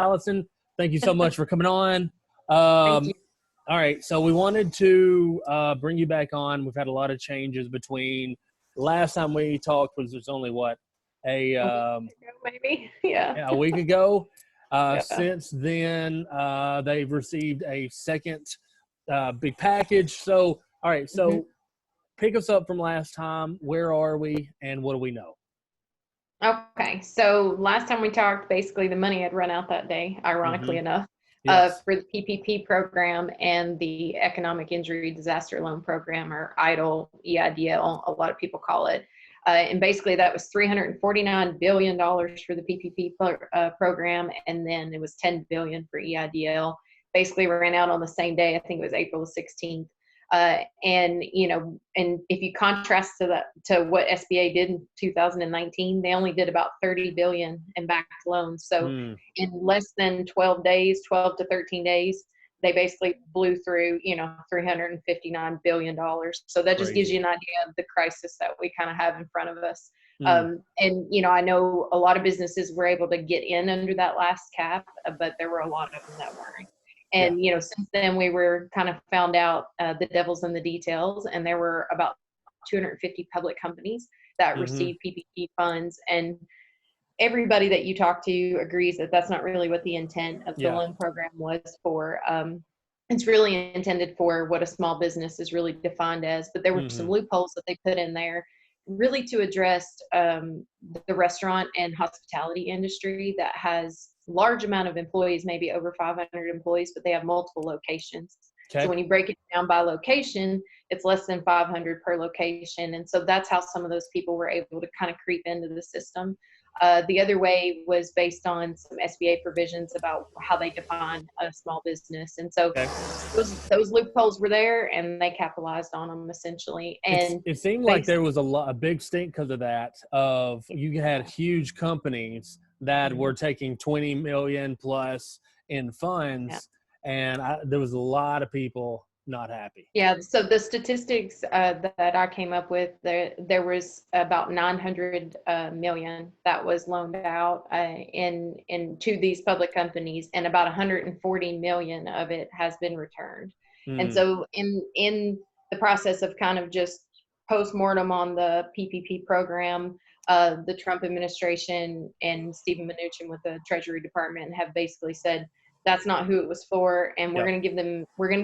Allison, thank you so much for coming on. Thank you. All right, so we wanted to bring you back on. We've had a lot of changes between last time we talked, was there's only what A week ago, maybe. Yeah. a week ago. Yeah. Since then, they've received a second big package. So, all right, so pick us up from last time. Where are we, and what do we know? Okay. So last time we talked, basically the money had run out that day, ironically enough, Yes. for the PPP program and the Economic Injury Disaster Loan Program, or EIDL, a lot of people call it. And basically that was $349 billion for the PPP program, and then it was $10 billion for EIDL. Basically ran out on the same day. I think it was April the 16th. And if you contrast to what SBA did in 2019, they only did about 30 billion in backed loans. So in less than 12 to 13 days, they basically blew through, $359 billion. So that just gives you an idea of the crisis that we kind of have in front of us. And I know a lot of businesses were able to get in under that last cap, but there were a lot of them that weren't. And, since then we were kind of found out the devil's in the details, and there were about 250 public companies that received PPP funds. And everybody that you talk to agrees that that's not really what the intent of the loan program was for. It's really intended for what a small business is really defined as, but there were some loopholes that they put in there really to address the restaurant and hospitality industry that has large amount of employees, maybe over 500 employees, but they have multiple locations. Okay. So when you break it down by location, it's less than 500 per location. And so that's how some of those people were able to kind of creep into the system. The other way was based on some SBA provisions about how they define a small business. And so those loopholes were there, and they capitalized on them essentially. And it seemed like there was a big stink because of that. You had huge companies that were taking 20 million plus in funds, and there was a lot of people not happy. Yeah. So the statistics that I came up with, there was about 900 million that was loaned out to these public companies, and about 140 million of it has been returned. And so in the process of kind of just postmortem on the PPP program, the Trump administration and Steven Mnuchin with the Treasury Department have basically said that's not who it was for, and we're going to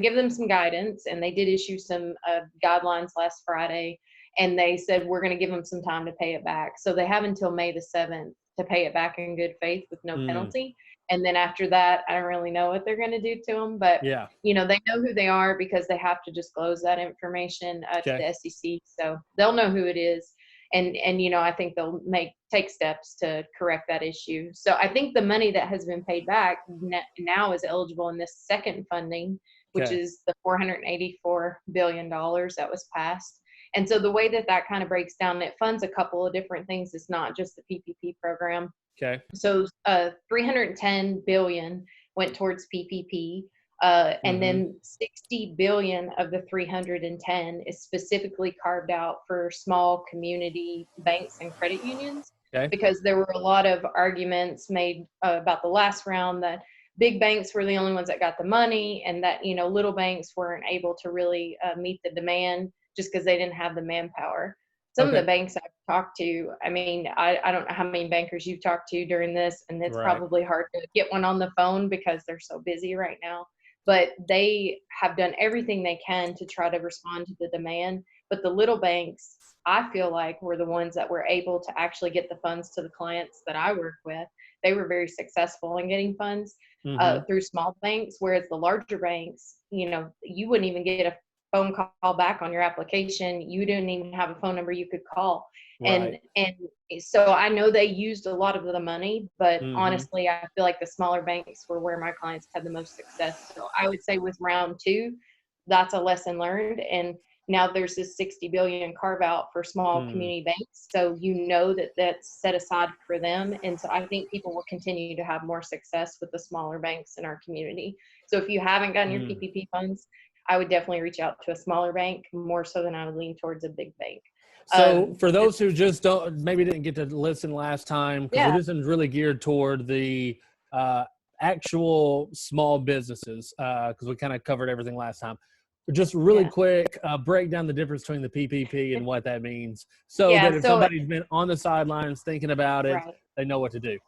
give them some guidance. And they did issue some guidelines last Friday, and they said we're going to give them some time to pay it back. So they have until May the 7th to pay it back in good faith with no penalty. And then after that, I don't really know what they're going to do to them, but they know who they are because they have to disclose that information to the SEC, so they'll know who it is. And I think they'll take steps to correct that issue. So I think the money that has been paid back now is eligible in this second funding, which is the $484 billion that was passed. And so the way that kind of breaks down, it funds a couple of different things. It's not just the PPP program. Okay. So 310 billion went towards PPP. And then 60 billion of the 310 is specifically carved out for small community banks and credit unions, because there were a lot of arguments made about the last round that big banks were the only ones that got the money, and that little banks weren't able to really meet the demand just because they didn't have the manpower. Some of the banks I've talked to, I mean, I don't know how many bankers you've talked to during this, and it's probably hard to get one on the phone because they're so busy right now. But they have done everything they can to try to respond to the demand. But the little banks, I feel like, were the ones that were able to actually get the funds to the clients that I work with. They were very successful in getting funds through small banks, whereas the larger banks, you wouldn't even get a phone call back on your application. You didn't even have a phone number you could call. And so I know they used a lot of the money, but honestly, I feel like the smaller banks were where my clients had the most success. So I would say with round 2, that's a lesson learned. And now there's this 60 billion carve out for small community banks. So that that's set aside for them. And so I think people will continue to have more success with the smaller banks in our community. So if you haven't gotten your PPP funds, I would definitely reach out to a smaller bank more so than I would lean towards a big bank. So for those who just didn't get to listen last time, because it isn't really geared toward the actual small businesses, because we kind of covered everything last time. Just really quick, break down the difference between the PPP and what that means, so that if somebody's been on the sidelines thinking about it, they know what to do.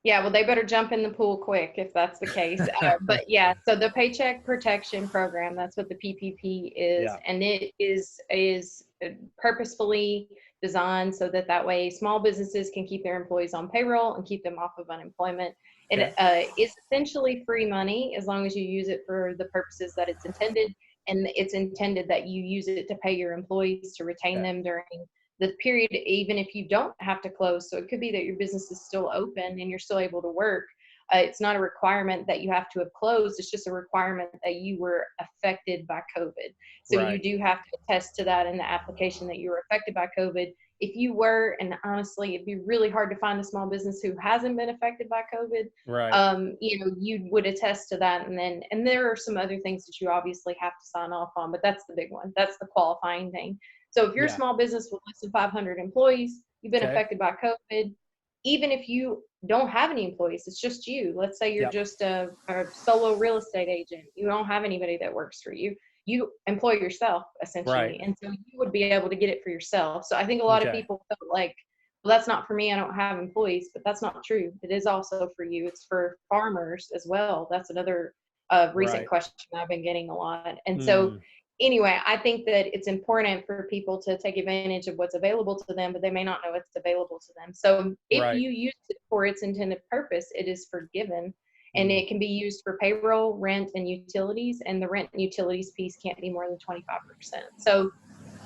Yeah, well, they better jump in the pool quick if that's the case. But yeah, so the Paycheck Protection Program, that's what the PPP is, and it is purposefully designed so that way small businesses can keep their employees on payroll and keep them off of unemployment. It is essentially free money as long as you use it for the purposes that it's intended, and it's intended that you use it to pay your employees to retain them during the period, even if you don't have to close. So it could be that your business is still open and you're still able to work. It's not a requirement that you have to have closed. It's just a requirement that you were affected by COVID. So you do have to attest to that in the application that you were affected by COVID. If you were, and honestly, it'd be really hard to find a small business who hasn't been affected by COVID. You would attest to that. And there are some other things that you obviously have to sign off on, but that's the big one. That's the qualifying thing. So if you're a small business with less than 500 employees, you've been affected by COVID, even if you don't have any employees, it's just you. Let's say you're just a solo real estate agent. You don't have anybody that works for you. You employ yourself, essentially. And so you would be able to get it for yourself. So I think a lot of people felt like, well, that's not for me. I don't have employees, but that's not true. It is also for you. It's for farmers as well. That's another recent question I've been getting a lot. And so anyway, I think that it's important for people to take advantage of what's available to them, but they may not know it's available to them. So if you use it for its intended purpose, it is forgiven, and it can be used for payroll, rent, and utilities. And the rent and utilities piece can't be more than 25%. So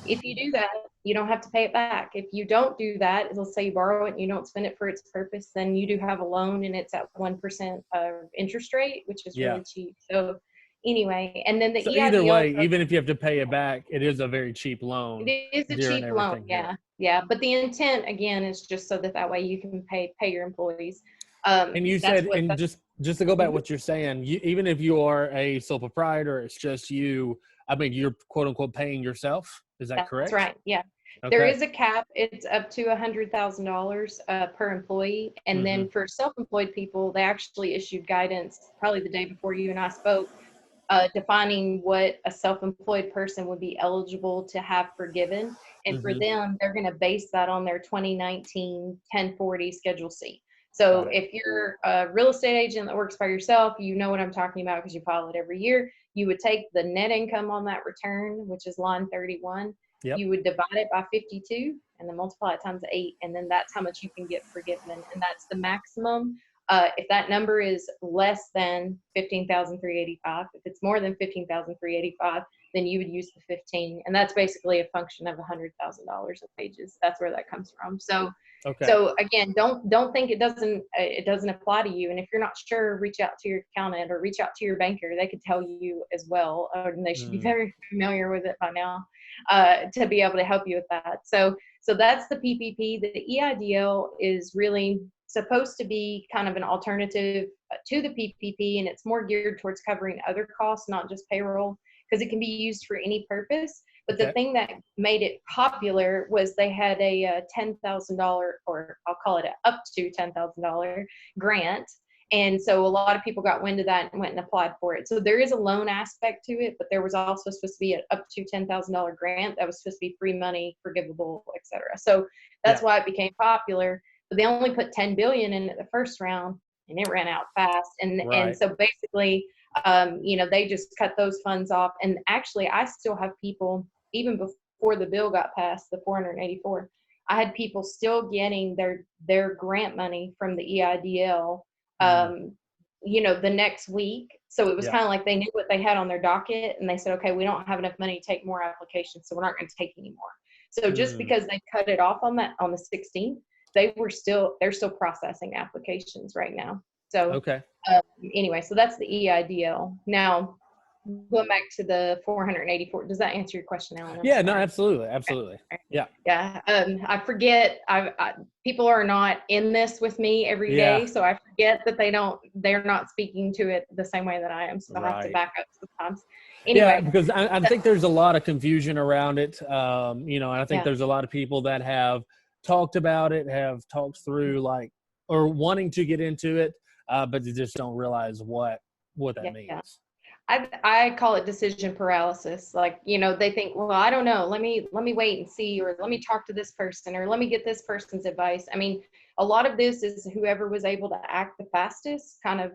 if you do that, you don't have to pay it back. If you don't do that, let's say you borrow it and you don't spend it for its purpose, then you do have a loan and it's at 1% interest rate, which is really cheap. So anyway, and then the either way, even if you have to pay it back, it is a very cheap loan. It is a cheap loan, but the intent again is just so that way you can pay your employees. And you said, and just to go back what you're saying, even if you are a sole proprietor, it's just you. I mean, you're quote unquote paying yourself. Is that correct? That's right. Yeah. Okay. There is a cap. It's up to $100,000 per employee. And then for self-employed people, they actually issued guidance probably the day before you and I spoke, defining what a self-employed person would be eligible to have forgiven. And for them, they're going to base that on their 2019 1040 Schedule C. So if you're a real estate agent that works by yourself, you know what I'm talking about because you file it every year. You would take the net income on that return, which is line 31. You would divide it by 52 and then multiply it times 8. And then that's how much you can get forgiven. And that's the maximum. If that number is less than 15,385, if it's more than 15,385, then you would use the 15, and that's basically a function of $100,000 of wages. That's where that comes from. So, so again, don't think it doesn't apply to you. And if you're not sure, reach out to your accountant or reach out to your banker. They could tell you as well, and they should be very familiar with it by now to be able to help you with that. So that's the PPP. The EIDL is really supposed to be kind of an alternative to the PPP, and it's more geared towards covering other costs, not just payroll, because it can be used for any purpose. But the thing that made it popular was they had a $10,000, or I'll call it up to $10,000 grant. And so a lot of people got wind of that and went and applied for it. So there is a loan aspect to it, but there was also supposed to be an up to $10,000 grant that was supposed to be free money, forgivable, et cetera. So that's why it became popular. But they only put $10 billion in it the first round, and it ran out fast. And so basically, they just cut those funds off. And actually, I still have people, even before the bill got passed, the 484, I had people still getting their grant money from the EIDL, the next week. So it was kind of like they knew what they had on their docket, and they said, okay, we don't have enough money to take more applications, so we're not going to take any more. So just because they cut it off on the 16th, they're still processing applications right now. So anyway, so that's the EIDL. Now, going back to the 484, does that answer your question, Alan? Yeah, no, absolutely. Yeah. I forget. People are not in this with me every day, so I forget that they're not speaking to it the same way that I am. So I have to back up sometimes. Anyway, because I think there's a lot of confusion around it. And I think there's a lot of people that have talked about it, have talked through or wanting to get into it. but they just don't realize what that Yeah. means. I call it decision paralysis. Like, they think, well, I don't know. Let me wait and see, or let me talk to this person, or let me get this person's advice. I mean, a lot of this is whoever was able to act the fastest kind of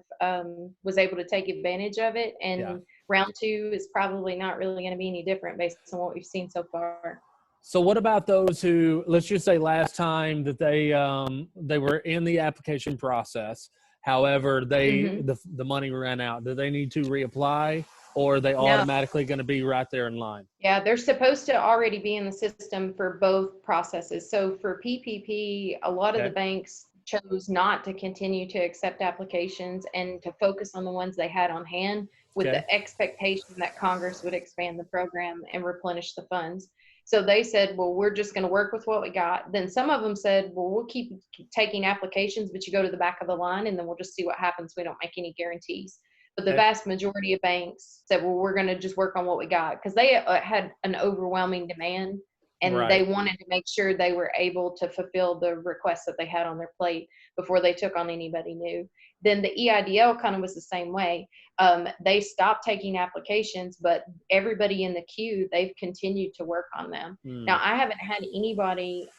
was able to take advantage of it. And round two is probably not really going to be any different based on what we've seen so far. So what about those who, let's just say last time that they were in the application process, however, the money ran out. Do they need to reapply, or are they automatically going to be right there in line? Yeah, they're supposed to already be in the system for both processes. So for PPP, a lot of the banks chose not to continue to accept applications and to focus on the ones they had on hand, with the expectation that Congress would expand the program and replenish the funds. So they said, well, we're just going to work with what we got. Then some of them said, well, we'll keep taking applications, but you go to the back of the line and then we'll just see what happens. We don't make any guarantees. But the vast majority of banks said, well, we're going to just work on what we got, because they had an overwhelming demand, and they wanted to make sure they were able to fulfill the requests that they had on their plate before they took on anybody new. Then the EIDL kind of was the same way. They stopped taking applications, but everybody in the queue, they've continued to work on them. Now, I haven't had anybody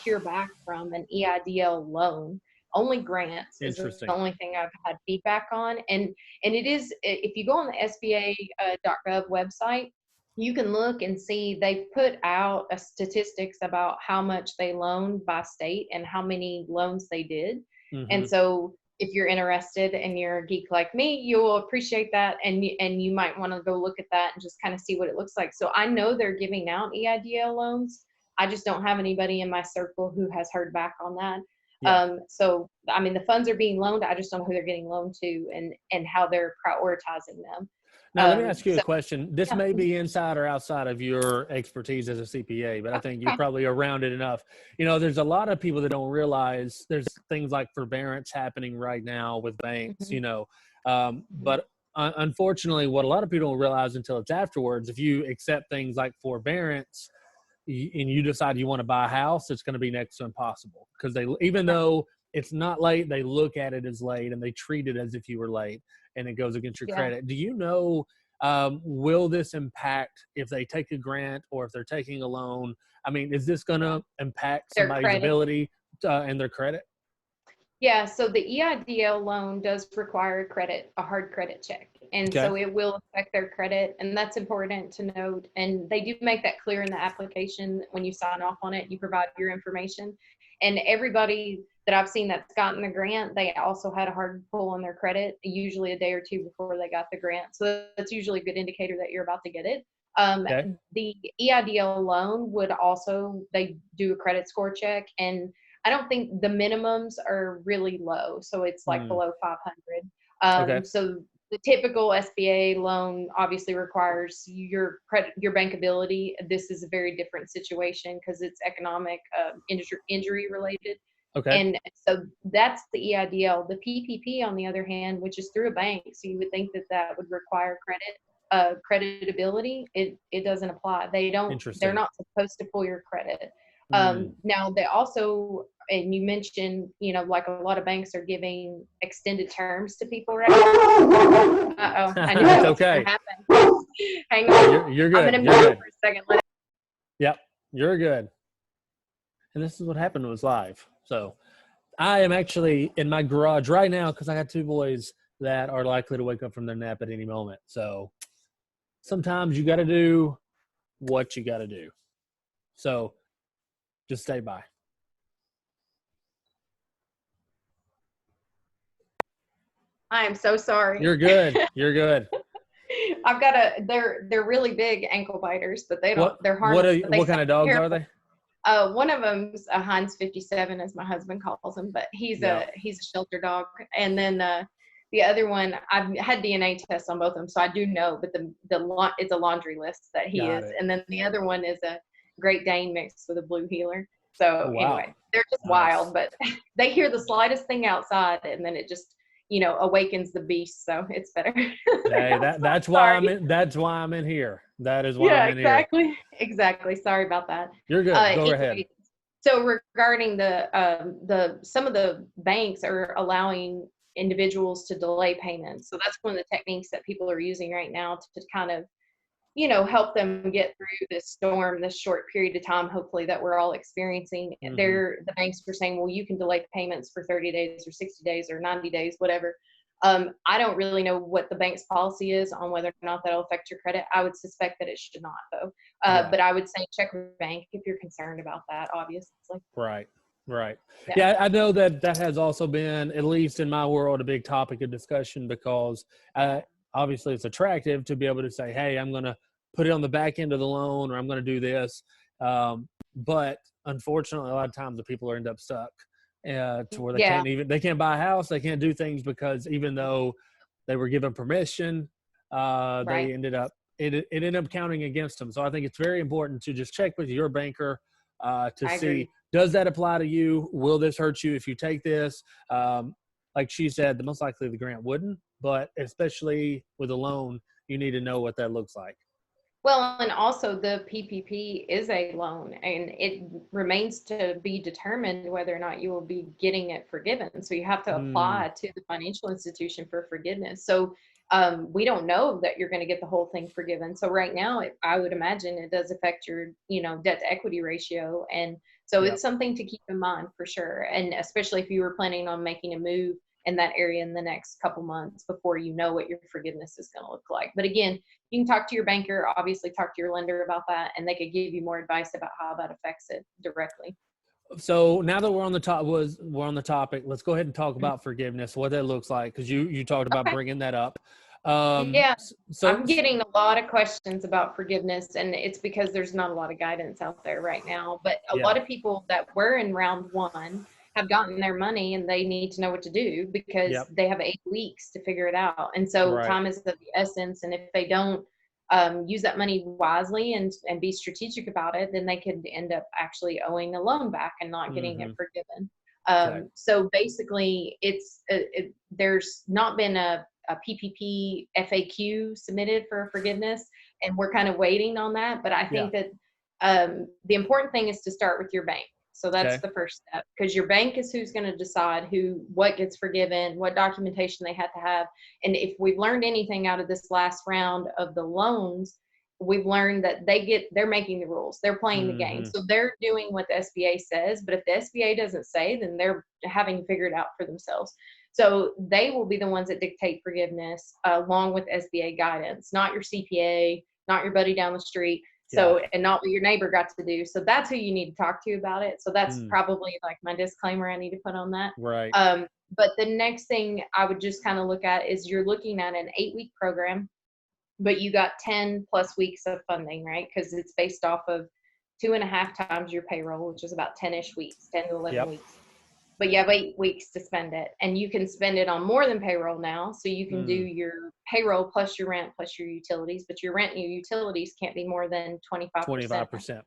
hear back from an EIDL loan. Only grants is the only thing I've had feedback on. And it is, if you go on the SBA.gov website, you can look and see they put out statistics about how much they loaned by state and how many loans they did. And so if you're interested and you're a geek like me, you'll appreciate that. And you might want to go look at that and just kind of see what it looks like. So I know they're giving out EIDL loans. I just don't have anybody in my circle who has heard back on that. So, I mean, the funds are being loaned. I just don't know who they're getting loaned to and how they're prioritizing them. Now, let me ask you a question. This may be inside or outside of your expertise as a CPA, but I think you're probably around it enough. There's a lot of people that don't realize there's things like forbearance happening right now with banks, but unfortunately, what a lot of people don't realize until it's afterwards, if you accept things like forbearance and you decide you want to buy a house, it's going to be next to impossible, because even though it's not late, they look at it as late and they treat it as if you were late, and it goes against your credit. Do you know, will this impact if they take a grant or if they're taking a loan? I mean, is this going to impact somebody's ability and their credit? Yeah, so the EIDL loan does require a hard credit check. And so it will affect their credit, and that's important to note. And they do make that clear in the application. When you sign off on it, you provide your information. And everybody that I've seen that's gotten the grant, they also had a hard pull on their credit, usually a day or two before they got the grant. So that's usually a good indicator that you're about to get it. The EIDL loan would also, they do a credit score check, and I don't think the minimums are really low. So it's like below 500. So the typical SBA loan obviously requires your bankability. This is a very different situation because it's economic injury related. And so that's the EIDL. The PPP, on the other hand, which is through a bank, so you would think that would require creditability. It doesn't apply. They're not supposed to pull your credit. Now they also, and you mentioned, like a lot of banks are giving extended terms to people right now. I knew that was going to happen. Hang on. You're good. I'm going to mute for a second. Yep, you're good. And this is what happened was live. So I am actually in my garage right now because I got two boys that are likely to wake up from their nap at any moment. So sometimes you got to do what you got to do. So just stay by. I am so sorry. You're good. You're good. I've got they're really big ankle biters, but they're harmless. What kind of dogs are they? One of them's a Heinz 57, as my husband calls him, but he's a shelter dog. And then the other one, I've had DNA tests on both of them, so I do know, but it's a laundry list that he is. And then the other one is a Great Dane mixed with a blue heeler. So anyway, they're just wild, but they hear the slightest thing outside, and then it just awakens the beast. So it's better. Hey, that's why I'm in here. That is why I'm in here. Exactly. Sorry about that. You're good. Go ahead. So regarding the some of the banks are allowing individuals to delay payments. So that's one of the techniques that people are using right now to kind of, help them get through this storm, this short period of time, hopefully, that we're all experiencing. The banks are saying, well, you can delay payments for 30 days or 60 days or 90 days, whatever. I don't really know what the bank's policy is on whether or not that'll affect your credit. I would suspect that it should not, though. But I would say check with your bank if you're concerned about that, obviously. Right. Yeah, I know that has also been, at least in my world, a big topic of discussion, because obviously it's attractive to be able to say, hey, I'm going to put it on the back end of the loan, or I'm going to do this. But unfortunately, a lot of times the people end up stuck to where they can't buy a house. They can't do things because even though they were given permission, they ended up, it ended up counting against them. So I think it's very important to just check with your banker to see, does that apply to you? Will this hurt you if you take this? Like she said, the most likely the grant wouldn't, but especially with a loan, you need to know what that looks like. Well, and also the PPP is a loan, and it remains to be determined whether or not you will be getting it forgiven. So you have to apply to the financial institution for forgiveness. So we don't know that you're going to get the whole thing forgiven. So right now, I would imagine it does affect your, debt to equity ratio. And so it's something to keep in mind for sure. And especially if you were planning on making a move in that area in the next couple months before you know what your forgiveness is going to look like. But again, you can talk to your banker, obviously talk to your lender about that, and they could give you more advice about how that affects it directly. So now that we're on the topic, let's go ahead and talk about forgiveness, what that looks like, because you talked about bringing that up. So I'm getting a lot of questions about forgiveness, and it's because there's not a lot of guidance out there right now. But a lot of people that were in round one have gotten their money, and they need to know what to do because they have 8 weeks to figure it out. And so time is of the essence. And if they don't use that money wisely and be strategic about it, then they could end up actually owing the loan back and not getting it forgiven. So basically, there's not been a PPP FAQ submitted for forgiveness, and we're kind of waiting on that. But I think that the important thing is to start with your bank. So that's the first step, because your bank is who's going to decide what gets forgiven, what documentation they have to have. And if we've learned anything out of this last round of the loans, we've learned that they're making the rules. They're playing the game. So they're doing what the SBA says, but if the SBA doesn't say, then they're having to figure it out for themselves. So they will be the ones that dictate forgiveness along with SBA guidance, not your CPA, not your buddy down the street. So, and not what your neighbor got to do. So that's who you need to talk to about it. So that's probably like my disclaimer I need to put on that. Right. But the next thing I would just kind of look at is you're looking at an 8-week program, but you got 10 plus weeks of funding, right? Because it's based off of 2.5 times your payroll, which is about 10-ish weeks, 10 to 11 weeks. But you have 8 weeks to spend it, and you can spend it on more than payroll now. So you can do your payroll plus your rent plus your utilities, but your rent and your utilities can't be more than 25%.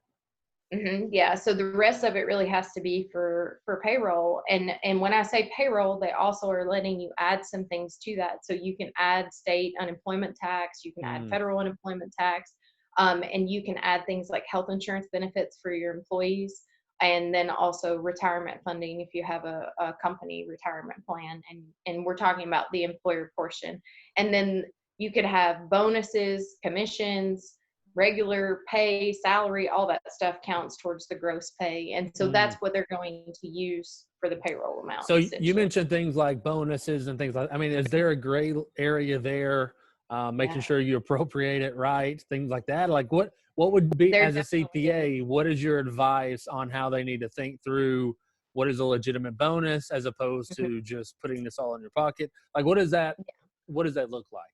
Yeah. So the rest of it really has to be for payroll. And when I say payroll, they also are letting you add some things to that. So you can add state unemployment tax, you can add federal unemployment tax, and you can add things like health insurance benefits for your employees. And then also retirement funding if you have a company retirement plan. And we're talking about the employer portion. And then you could have bonuses, commissions, regular pay, salary, all that stuff counts towards the gross pay. And so that's what they're going to use for the payroll amount. So you mentioned things like bonuses and things like, I mean, is there a gray area there, making sure you appropriate it right, things like that? Like what would be, as a CPA, what is your advice on how they need to think through what is a legitimate bonus as opposed to just putting this all in your pocket? Like, what does that look like?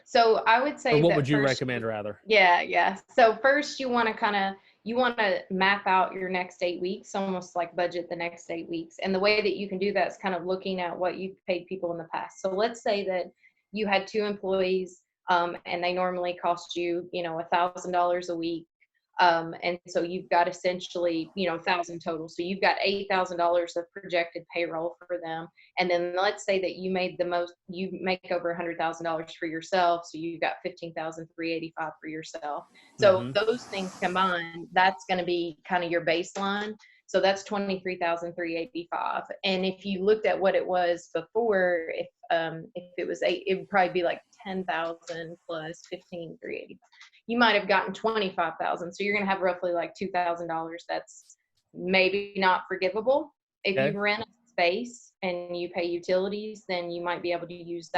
So I would say, or what would you recommend rather? Yeah. So first you want to map out your next 8 weeks, almost like budget the next 8 weeks. And the way that you can do that is kind of looking at what you've paid people in the past. So let's say that you had 2 employees, and they normally cost you, $1,000 a week. And so you've got essentially, 1,000 total. So you've got $8,000 of projected payroll for them. And then let's say that you make over $100,000 for yourself. So you've got $15,385 for yourself. So those things combined, that's going to be kind of your baseline. So that's 23,385. And if you looked at what it was before, if it was eight, it would probably be like 10,000 plus 15,380. You might have gotten 25,000. So you're going to have roughly like $2,000. That's maybe not forgivable. If Okay. you rent a space and you pay utilities, then you might be able to use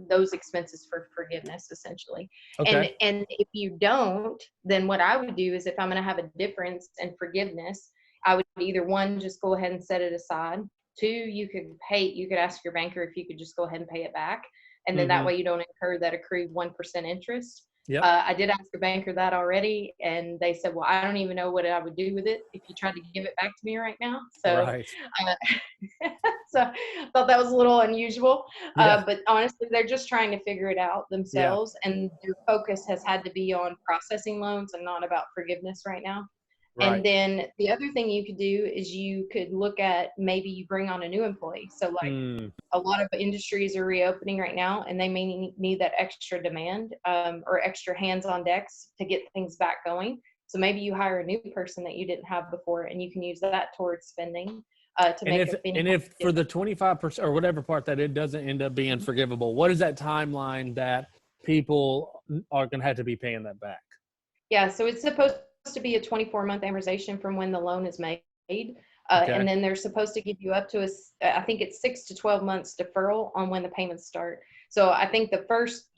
those expenses for forgiveness, essentially. Okay. And if you don't, then what I would do is, if I'm going to have a difference in forgiveness, I would either, one, just go ahead and set it aside. Two, you could ask your banker if you could just go ahead and pay it back. And then that way you don't incur that accrued 1% interest. Yep. I did ask a banker that already, and they said, well, I don't even know what I would do with it if you tried to give it back to me right now. So, Right. so I thought that was a little unusual. Yeah. But honestly, they're just trying to figure it out Yeah. themselves. And their focus has had to be on processing loans and not about forgiveness right now. Right. And then the other thing you could do is you could look at, maybe you bring on a new employee. So like a lot of industries are reopening right now, and they may need that extra demand or extra hands on decks to get things back going. So maybe you hire a new person that you didn't have before, and you can use that towards spending to make a and if for the 25% or whatever part that it doesn't end up being forgivable, what is that timeline that people are going to have to be paying that back? Yeah, so it's supposed to be a 24-month amortization from when the loan is made. Okay. And then they're supposed to give you up to I think it's 6 to 12 months deferral on when the payments start. So I think the first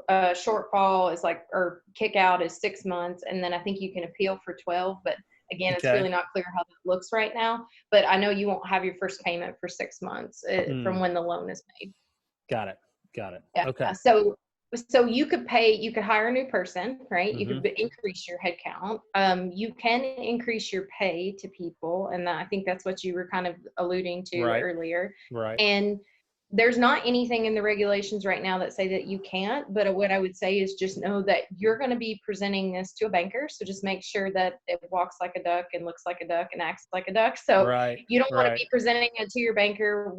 shortfall is or kick out is 6 months. And then I think you can appeal for 12. But again, it's really not clear how that looks right now. But I know you won't have your first payment for 6 months from when the loan is made. Got it. Yeah. Okay. So you could hire a new person, right? You could increase your head count. You can increase your pay to people. And I think that's what you were kind of alluding to earlier. Right. And there's not anything in the regulations right now that say that you can't, but what I would say is just know that you're going to be presenting this to a banker. So just make sure that it walks like a duck and looks like a duck and acts like a duck. So you don't want to be presenting it to your banker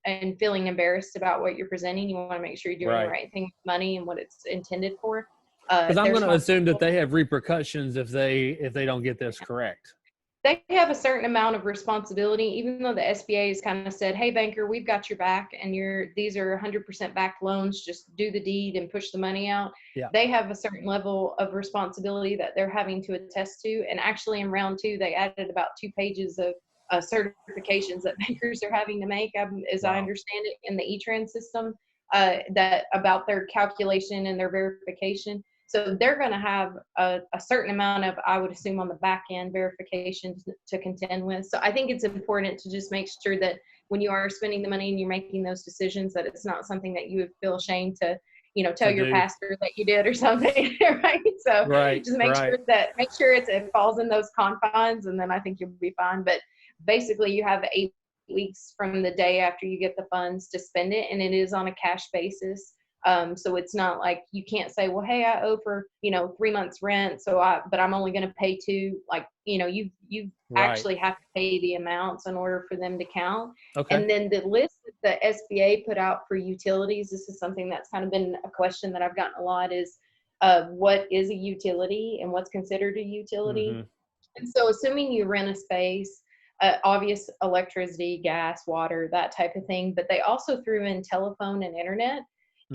and feeling embarrassed about what you're presenting. You want to make sure you're doing the right thing with money and what it's intended for. Because I'm going to assume that they have repercussions if they don't get this correct. They have a certain amount of responsibility, even though the SBA has kind of said, hey, banker, we've got your back, and these are 100% backed loans. Just do the deed and push the money out. Yeah. They have a certain level of responsibility that they're having to attest to. And actually, in round 2, they added about 2 pages of certifications that bankers are having to make, as I understand it, in the E-Trans system, that about their calculation and their verification. So they're going to have a certain amount of, I would assume, on the back end verifications to contend with. So I think it's important to just make sure that when you are spending the money and you're making those decisions, that it's not something that you would feel ashamed to, tell your pastor that you did or something, right? So just make sure it falls in those confines, and then I think you'll be fine. But basically, you have 8 weeks from the day after you get the funds to spend it, and it is on a cash basis. So it's not like you can't say, well, hey, I owe for, 3 months rent. But I'm only going to pay 2, you actually have to pay the amounts in order for them to count. Okay. And then the list that the SBA put out for utilities, this is something that's kind of been a question that I've gotten a lot, is what is a utility and what's considered a utility? And so assuming you rent a space, obvious electricity, gas, water, that type of thing, but they also threw in telephone and internet.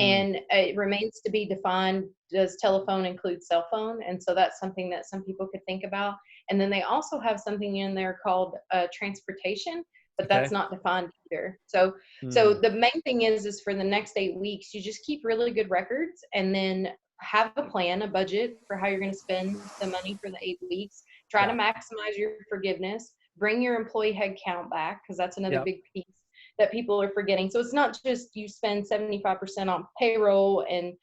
And it remains to be defined, does telephone include cell phone? And so that's something that some people could think about. And then they also have something in there called transportation, but that's not defined either. So the main thing is for the next 8 weeks, you just keep really good records, and then have a plan, a budget for how you're going to spend the money for the 8 weeks. Try to maximize your forgiveness. Bring your employee head count back, because that's another big piece that people are forgetting. So it's not just you spend 75% on payroll and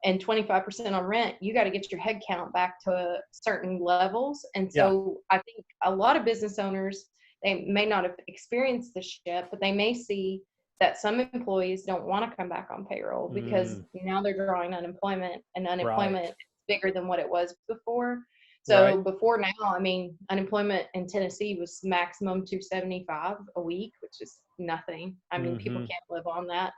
25% on rent. You got to get your head count back to certain levels. And so I think a lot of business owners, they may not have experienced this yet, but they may see that some employees don't want to come back on payroll because now they're drawing unemployment, and unemployment is bigger than what it was before. So before now, unemployment in Tennessee was maximum $275 a week, which is nothing. People can't live on that.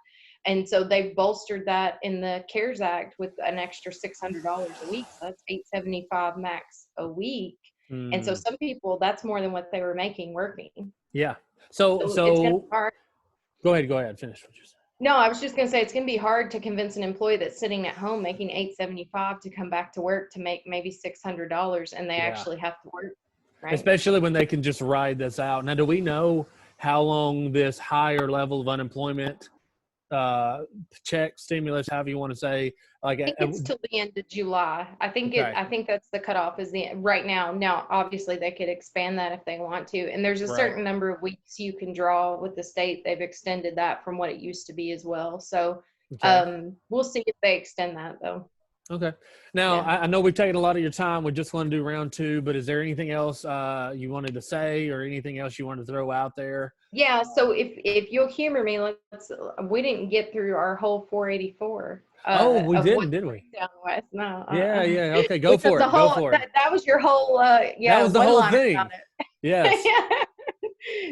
And so they've bolstered that in the CARES Act with an extra $600 a week. So that's $875 max a week. And so Mm. some people, that's more than what they were making working. Yeah. So it's going to be hard. Go ahead. Finish what you're saying. No, I was just going to say it's going to be hard to convince an employee that's sitting at home making $875 to come back to work to make maybe $600, and they actually have to work, right? Especially when they can just ride this out. Now, do we know how long this higher level of unemployment check, stimulus, however you want to say, like, I think it's till the end of July. I think that's the cutoff is right now. Now, obviously they could expand that if they want to. And there's a certain number of weeks you can draw with the state. They've extended that from what it used to be as well. So we'll see if they extend that though. Okay. Now, I know we've taken a lot of your time. We just want to do round two, but is there anything else you wanted to say or anything else you wanted to throw out there? Yeah. So if you'll humor me, we didn't get through our whole 484. We didn't, did we? Down west. No. Yeah. Okay. Go for it. Go for it. That was your whole, that was the whole thing. Yes.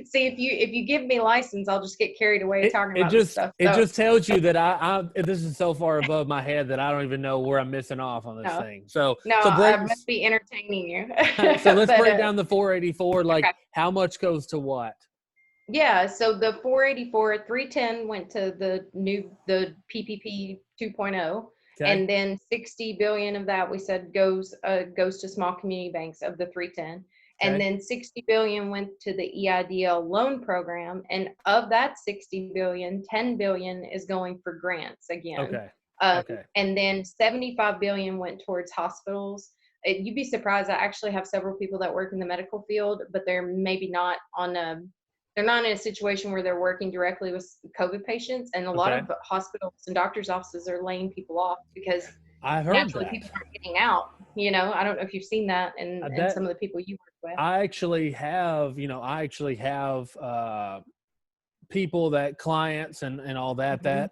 See, if you give me license, I'll just get carried away talking about this stuff. It just tells you that this is so far above my head that I don't even know where I'm missing off on this thing. So I must be entertaining you. So let's break down the 484. Like, how much goes to what? Yeah, so the 484, 310 went to the PPP 2.0, and then 60 billion of that we said goes to small community banks of the 310. And then 60 billion went to the EIDL loan program. And of that 60 billion, 10 billion is going for grants again. And then 75 billion went towards hospitals. You'd be surprised. I actually have several people that work in the medical field, but they're maybe not they're not in a situation where they're working directly with COVID patients. And a lot of hospitals and doctors' offices are laying people off because I heard naturally people aren't getting out. I don't know if you've seen that and some of the people you work with. I actually have, people that clients and all that, that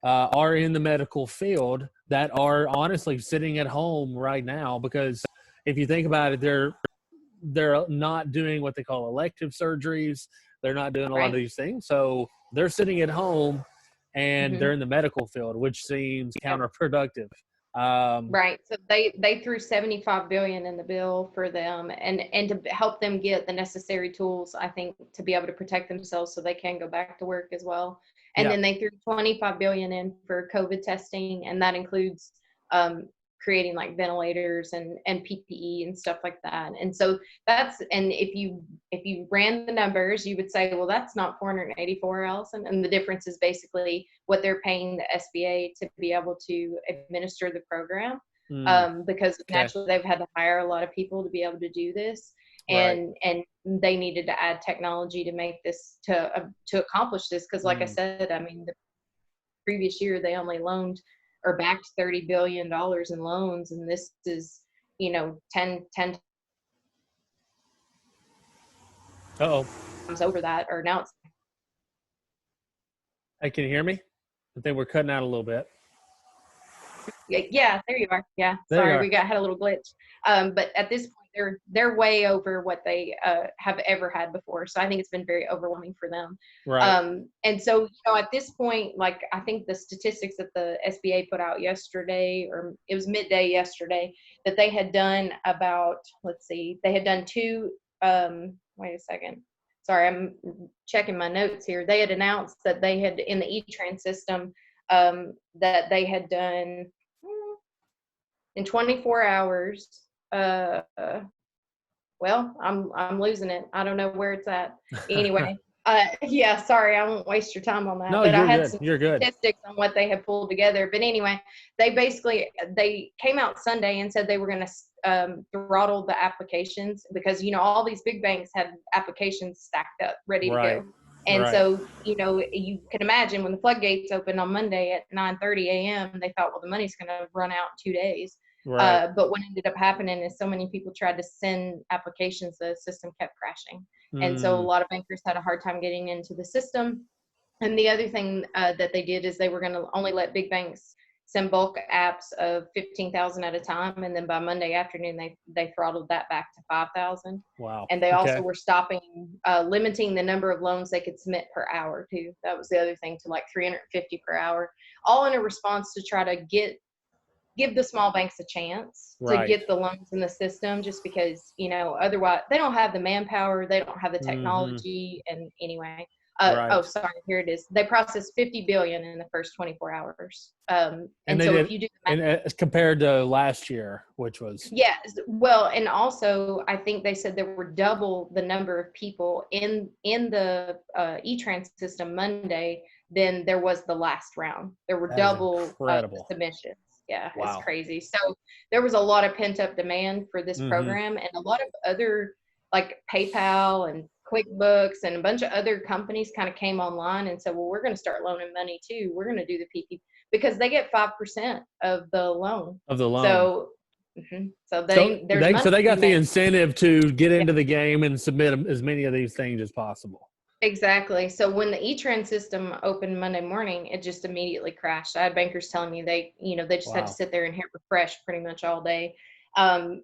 are in the medical field that are honestly sitting at home right now, because if you think about it, they're not doing what they call elective surgeries. They're not doing a lot of these things. So they're sitting at home and they're in the medical field, which seems counterproductive. Right. So they threw 75 billion in the bill for them and to help them get the necessary tools, I think, to be able to protect themselves so they can go back to work as well. And then they threw 25 billion in for COVID testing, and that includes creating like ventilators and PPE and stuff like that. And so and if you ran the numbers, you would say, well, that's not 484, Allison. And the difference is basically what they're paying the SBA to be able to administer the program, because naturally they've had to hire a lot of people to be able to do this. And they needed to add technology to make this to accomplish this. Because like I said, I mean, the previous year they only loaned or backed $30 billion in loans, and this is 10 times over that. Or now it's. Hey, can you hear me? I think we're cutting out a little bit. Yeah, there you are. Yeah, sorry, had a little glitch. But at this point, they're way over what they have ever had before. So I think it's been very overwhelming for them. Right. And so at this point, like I think the statistics that the SBA put out yesterday, or it was midday yesterday, that they had done about, they had done two. Wait a second. Sorry, I'm checking my notes here. They had announced that they had in the E-Trans system that they had done in 24 hours. Well, I'm losing it. I don't know where it's at. Anyway, sorry, I won't waste your time on that. No, but you're I had good. some You're good. statistics on what they had pulled together. But anyway, they came out Sunday and said they were going to throttle the applications because all these big banks had applications stacked up ready to go. And so, you can imagine when the floodgates opened on Monday at 9:30 a.m., they thought, well, the money's going to run out in 2 days. But what ended up happening is so many people tried to send applications, the system kept crashing. And so a lot of bankers had a hard time getting into the system. And the other thing that they did is they were going to only let big banks send bulk apps of 15,000 at a time. And then by Monday afternoon, they throttled that back to 5,000. Wow. And they also were limiting the number of loans they could submit per hour too. That was the other thing, to like 350 per hour, all in a response to try to get give the small banks a chance to Right. get the loans in the system, just because, otherwise they don't have the manpower, they don't have the Mm-hmm. technology. And anyway, Right. sorry, here it is. They processed 50 billion in the first 24 hours. And And they so did, if you do the and compared to last year, which was. yes, well, and also I think they said there were double the number of people in the E-Trans system Monday than there was the last round. There were That is double incredible. submissions. Yeah, it's Wow. crazy. So there was a lot of pent up demand for this Mm-hmm. program, and a lot of other, like PayPal and QuickBooks and a bunch of other companies kind of came online and said, well, we're going to start loaning money too. We're going to do the PPP because they get 5% of the loan. Of the loan. So So there's money so they to got the make. incentive to get into the game and submit as many of these things as possible. Exactly. So when the E-Trans system opened Monday morning, it just immediately crashed. I had bankers telling me they just had to sit there and hit refresh pretty much all day. And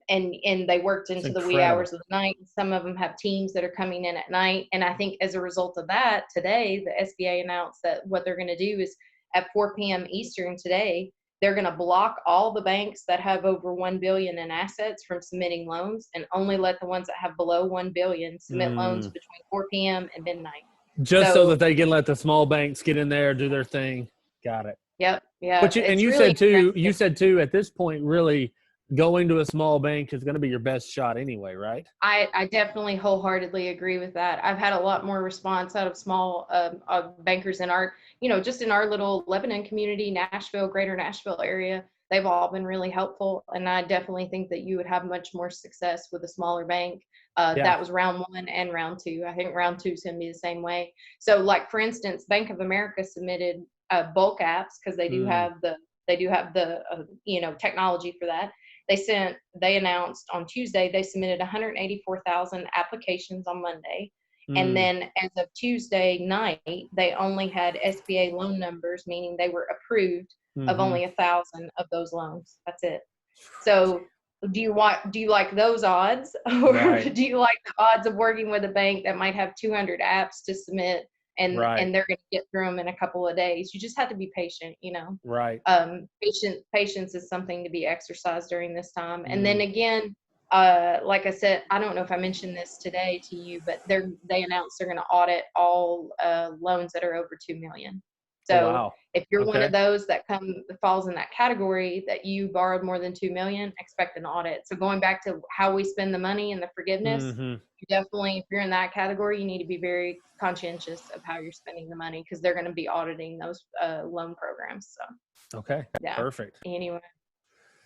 they worked into the wee hours of the night. Some of them have teams that are coming in at night. And I think as a result of that, today, the SBA announced that what they're going to do is at 4 p.m. Eastern today, they're going to block all the banks that have over 1 billion in assets from submitting loans, and only let the ones that have below 1 billion submit loans between 4 p.m. and midnight. Just so that they can let the small banks get in there, do their thing. Got it. Yep. Yeah. But you said too, at this point, really going to a small bank is going to be your best shot anyway, right? I definitely wholeheartedly agree with that. I've had a lot more response out of small bankers in our, just in our little Lebanon community, Nashville, Greater Nashville area. They've all been really helpful. And I definitely think that you would have much more success with a smaller bank. That was round 1 and round 2. I think round 2 is going to be the same way. So like, for instance, Bank of America submitted bulk apps because they do have the technology for that. They announced on Tuesday, they submitted 184,000 applications on Monday. And then as of Tuesday night, they only had SBA loan numbers, meaning they were approved of only 1,000 of those loans. That's it. So do you like those odds, or do you like the odds of working with a bank that might have 200 apps to submit and they're going to get through them in a couple of days? You just have to be patient, Right. Patience is something to be exercised during this time. And then again, like I said, I don't know if I mentioned this today to you, but they announced they're going to audit all loans that are over 2 million. So if you're one of those that falls in that category, that you borrowed more than 2 million, expect an audit. So going back to how we spend the money and the forgiveness, you definitely, if you're in that category, you need to be very conscientious of how you're spending the money, because they're going to be auditing those loan programs. So okay, perfect. Anyway.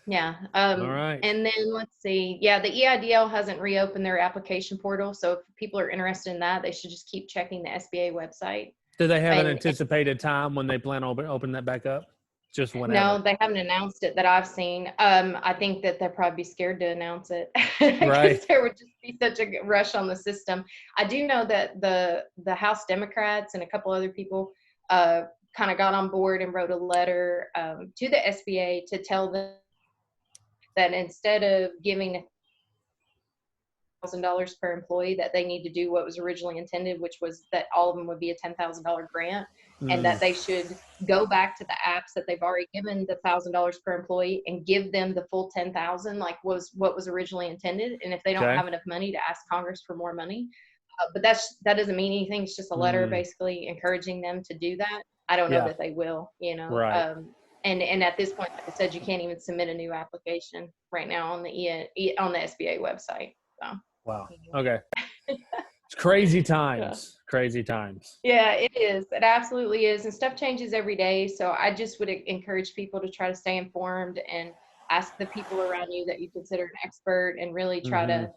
Yeah. All right. And then let's see. Yeah, the EIDL hasn't reopened their application portal. So if people are interested in that, they should just keep checking the SBA website. Do they have an anticipated time when they plan on opening that back up? Just whenever? No, they haven't announced it that I've seen. I think that they'll probably be scared to announce it because there would just be such a rush on the system. I do know that the House Democrats and a couple other people kind of got on board and wrote a letter to the SBA to tell them that instead of giving $1,000 per employee, that they need to do what was originally intended, which was that all of them would be a $10,000 grant, and that they should go back to the apps that they've already given the $1,000 per employee and give them the full 10,000, like was what was originally intended. And if they don't have enough money, to ask Congress for more money. But that doesn't mean anything. It's just a letter basically encouraging them to do that. I don't know that they will, And at this point, like I said, you can't even submit a new application right now on the SBA website. So. Wow. Okay. It's crazy times. Crazy times. Yeah, it is. It absolutely is. And stuff changes every day. So I just would encourage people to try to stay informed and ask the people around you that you consider an expert, and really try to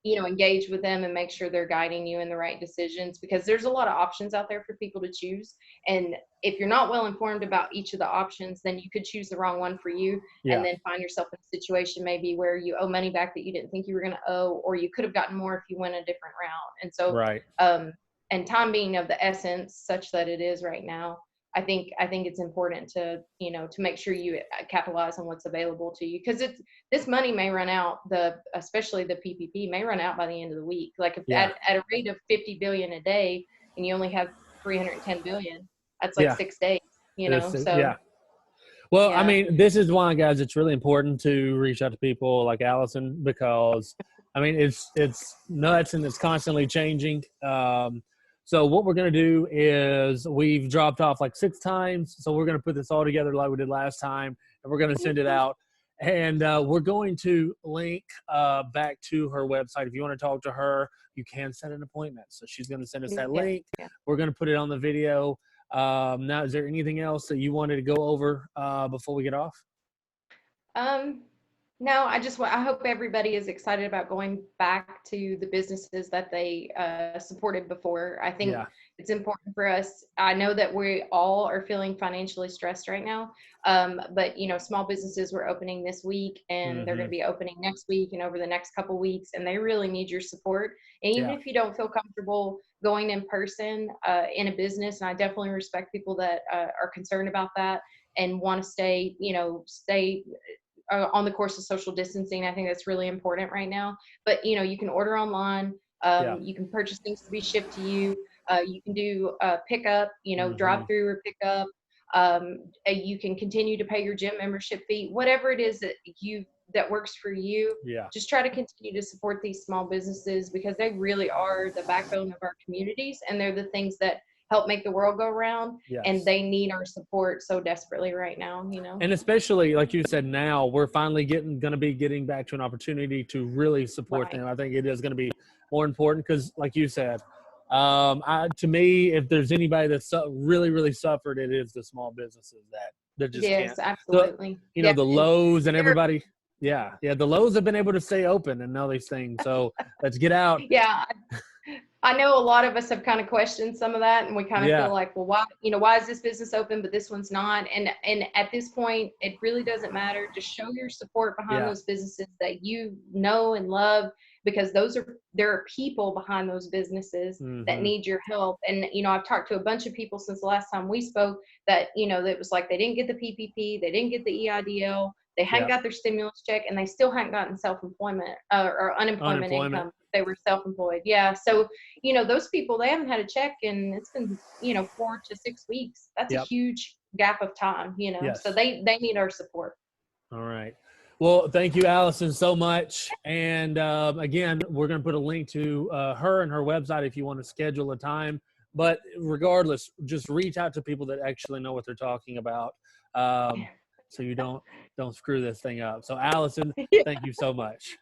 engage with them and make sure they're guiding you in the right decisions, because there's a lot of options out there for people to choose. And if you're not well informed about each of the options, then you could choose the wrong one for you and then find yourself in a situation maybe where you owe money back that you didn't think you were going to owe, or you could have gotten more if you went a different route. And so, and time being of the essence, such that it is right now, I think it's important to make sure you capitalize on what's available to you, because this money may run out. Especially the PPP may run out by the end of the week. Like if at a rate of 50 billion a day, and you only have 310 billion, that's like 6 days. So Well, I Yeah. mean, this is why, guys, it's really important to reach out to people like Allison, because I mean, it's nuts and it's constantly changing. So what we're going to do is we've dropped off like 6 times. So we're going to put this all together like we did last time, and we're going to send it out. And we're going to link back to her website. If you want to talk to her, you can set an appointment. So she's going to send us that link. Yeah. We're going to put it on the video. Now, is there anything else that you wanted to go over before we get off? No, I hope everybody is excited about going back to the businesses that they supported before. I think it's important for us. I know that we all are feeling financially stressed right now, but small businesses were opening this week, and they're going to be opening next week and over the next couple weeks, and they really need your support. And even if you don't feel comfortable going in person in a business, and I definitely respect people that are concerned about that and want to stay on the course of social distancing. I think that's really important right now. But you can order online. You can purchase things to be shipped to you. You can do pickup, drive through or pickup. You can continue to pay your gym membership fee, whatever it is that works for you. Just try to continue to support these small businesses, because they really are the backbone of our communities, and they're the things that help make the world go round. And they need our support so desperately right now, And especially, like you said, now we're finally going to be getting back to an opportunity to really support them. I think it is going to be more important because, like you said, to me, if there's anybody that's really, really suffered, it is the small businesses that they're just can't. Absolutely. The Lowe's and everybody. The Lowe's have been able to stay open and all these things. So let's get out. I know a lot of us have kind of questioned some of that, and we kind of feel like, well, why is this business open but this one's not? And at this point, it really doesn't matter. Just show your support behind those businesses that you know and love, because there are people behind those businesses that need your help. And I've talked to a bunch of people since the last time we spoke that that was like they didn't get the PPP, they didn't get the EIDL, they hadn't got their stimulus check, and they still hadn't gotten self-employment or unemployment income. They were self-employed. So, those people, they haven't had a check, and it's been, 4 to 6 weeks. That's a huge gap of time, so they need our support. All right. Well, thank you, Allison, so much. And again, we're going to put a link to her and her website if you want to schedule a time. But regardless, just reach out to people that actually know what they're talking about. So you don't screw this thing up. So Allison, thank you so much.